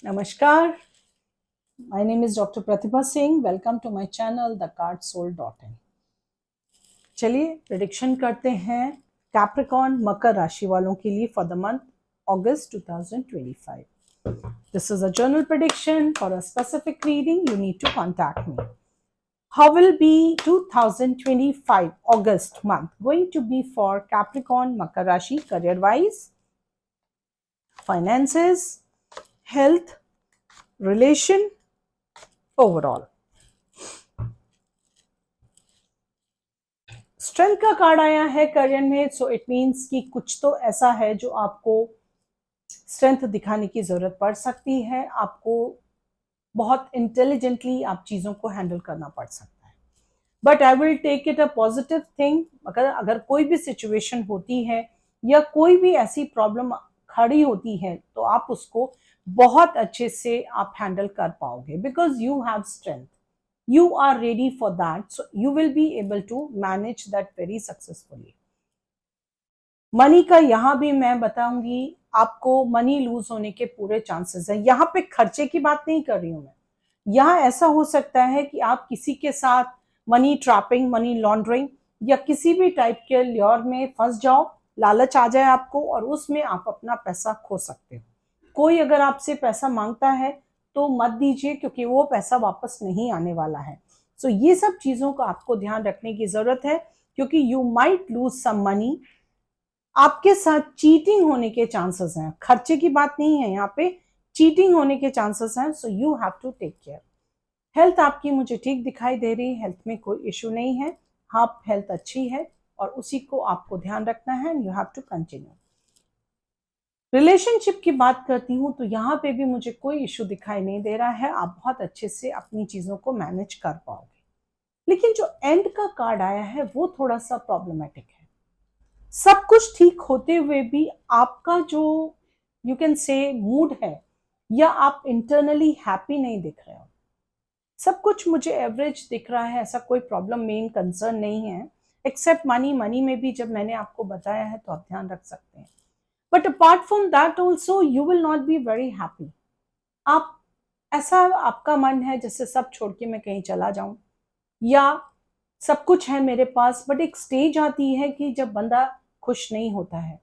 Namaskar. My name is Dr. Pratibha Singh. Welcome to my channel thecardsoul.in. चलिए prediction करते हैं Capricorn मकर राशि वालों के लिए for the month August 2025. This is a journal prediction. For a specific reading, you need to contact me. How will be 2025 August month going to be for Capricorn Makar Rashi career-wise, finances, health, relation, overall? Strength का card आया है career में, so it means कि कुछ तो ऐसा है जो आपको स्ट्रेंथ दिखाने की जरूरत पड़ सकती है। आपको बहुत इंटेलिजेंटली आप चीजों को हैंडल करना पड़ सकता है, but I will take it a positive thing. अगर कोई भी सिचुएशन होती है या कोई भी ऐसी प्रॉब्लम खड़ी होती है तो आप उसको बहुत अच्छे से आप हैंडल कर पाओगे, because you have strength, you are ready for that, so you will be able to manage that very successfully. Money का यहां भी मैं बताऊंगी, आपको मनी लूज होने के पूरे चांसेस है। यहां पे खर्चे की बात नहीं कर रही हूं मैं। यहां ऐसा हो सकता है कि आप किसी के साथ मनी ट्रैपिंग, मनी लॉन्ड्रिंग या किसी भी टाइप के ल्योर में फंस जाओ, लालच आ जाए आपको और उसमें आप अपना पैसा खो सकते हो। कोई अगर आपसे पैसा मांगता है तो मत दीजिए, क्योंकि वो पैसा वापस नहीं आने वाला है। सो ये सब चीजों का आपको ध्यान रखने की जरूरत है, क्योंकि you might lose some money. आपके साथ चीटिंग होने के चांसेस हैं, खर्चे की बात नहीं है, यहाँ पे चीटिंग होने के चांसेस हैं, so you have to take care. Health आपकी मुझे ठीक दिखाई दे रही है, हेल्थ में कोई इश्यू नहीं है। हाँ, हेल्थ अच्छी है और उसी को आपको ध्यान रखना है, you have to continue. Relationship की बात करती हूँ तो यहाँ पे भी मुझे कोई इश्यू दिखाई नहीं दे रहा है, आप बहुत अच्छे से अपनी चीजों को मैनेज कर पाओगे। लेकिन जो एंड का कार्ड आया है वो थोड़ा सा प्रॉब्लमेटिक है। सब कुछ ठीक होते हुए भी आपका जो यू कैन से मूड है, या आप इंटरनली हैप्पी नहीं दिख रहे हो। सब कुछ मुझे एवरेज दिख रहा है, ऐसा कोई प्रॉब्लम मेन कंसर्न नहीं है, एक्सेप्ट मनी। मनी में भी जब मैंने आपको बताया है तो आप ध्यान रख सकते हैं, but apart from that also you will not be very happy. आप ऐसा आपका मन है जैसे सब छोड़ के मैं कहीं चला जाऊं, या सब कुछ है मेरे पास, बट एक स्टेज आती है कि जब बंदा खुश नहीं होता है।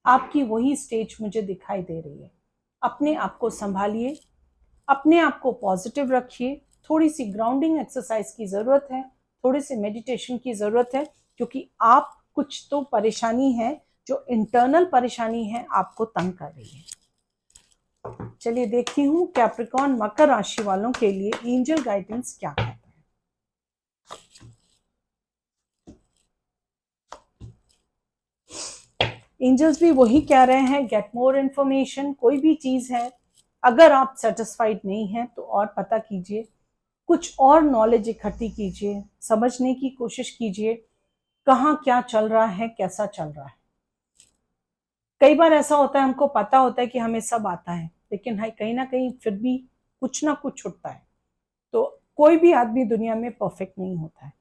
आपकी वही स्टेज मुझे दिखाई दे रही है। अपने आप को संभालिए, अपने आप को पॉजिटिव रखिए। थोड़ी सी ग्राउंडिंग एक्सरसाइज की जरूरत है, थोड़ी सी मेडिटेशन की जरूरत है, क्योंकि आप कुछ तो परेशानी है, जो इंटरनल परेशानी है आपको तंग कर रही है। चलिए देखती हूँ कैप्रिकॉर्न मकर राशि वालों के लिए एंजल गाइडेंस क्या कहता है। एंजल्स भी वही कह रहे हैं, गेट मोर इंफॉर्मेशन। कोई भी चीज है, अगर आप सेटिस्फाइड नहीं हैं तो और पता कीजिए, कुछ और नॉलेज इकट्ठी कीजिए, समझने की कोशिश कीजिए कहाँ क्या चल रहा है, कैसा चल रहा है। कई बार ऐसा होता है, हमको पता होता है कि हमें सब आता है, लेकिन कहीं ना कहीं फिर भी कुछ ना कुछ छुटता है। तो कोई भी आदमी दुनिया में परफेक्ट नहीं होता है।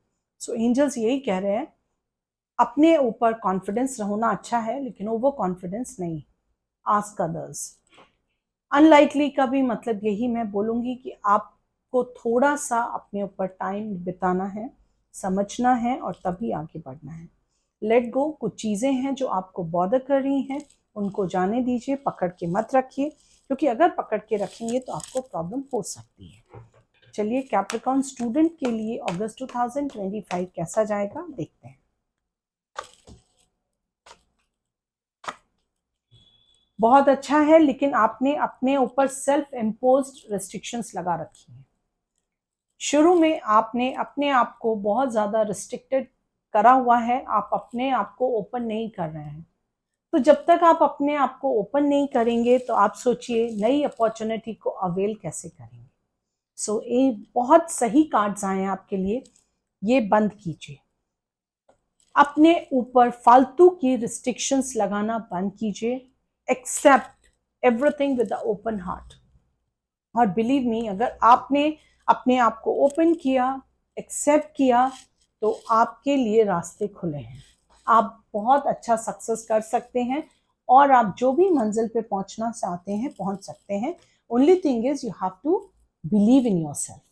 सो एंजल्स यही कह रहे हैं, अपने ऊपर कॉन्फिडेंस होना अच्छा है, लेकिन ओवर कॉन्फिडेंस नहीं। Ask others. अनलाइकली का भी मतलब यही मैं बोलूंगी कि आपको थोड़ा सा अपने ऊपर टाइम बिताना है, समझना है और तभी आगे बढ़ना है। Let go. कुछ चीजें हैं जो आपको बॉदर कर रही हैं, उनको जाने दीजिए, पकड़ के मत रखिए, क्योंकि अगर पकड़ के रखेंगे तो आपको प्रॉब्लम हो सकती है। चलिए कैप्रिकॉर्न स्टूडेंट के लिए अगस्त 2025 कैसा जाएगा देखते हैं। बहुत अच्छा है, लेकिन आपने अपने ऊपर सेल्फ इम्पोज्ड रेस्ट्रिक्शंस लगा रखी हैं। शुरू में आपने अपने आप को बहुत ज्यादा रिस्ट्रिक्टेड करा हुआ है, आप अपने आप को ओपन नहीं कर रहे हैं। तो जब तक आप अपने आप को ओपन नहीं करेंगे तो आप सोचिए नई अपॉर्चुनिटी को अवेल कैसे करेंगे। सो ये बहुत सही कार्ड्स आए हैं आपके लिए। ये बंद कीजिए, अपने ऊपर फालतू की रिस्ट्रिक्शंस लगाना बंद कीजिए। Accept everything with the open heart. और बिलीव मी, अगर आपने अपने आप को ओपन किया, एक्सेप्ट किया, तो आपके लिए रास्ते खुले हैं। आप बहुत अच्छा सक्सेस कर सकते हैं और आप जो भी मंजिल पे पहुंचना चाहते हैं पहुंच सकते हैं। Only thing is you have to believe in yourself.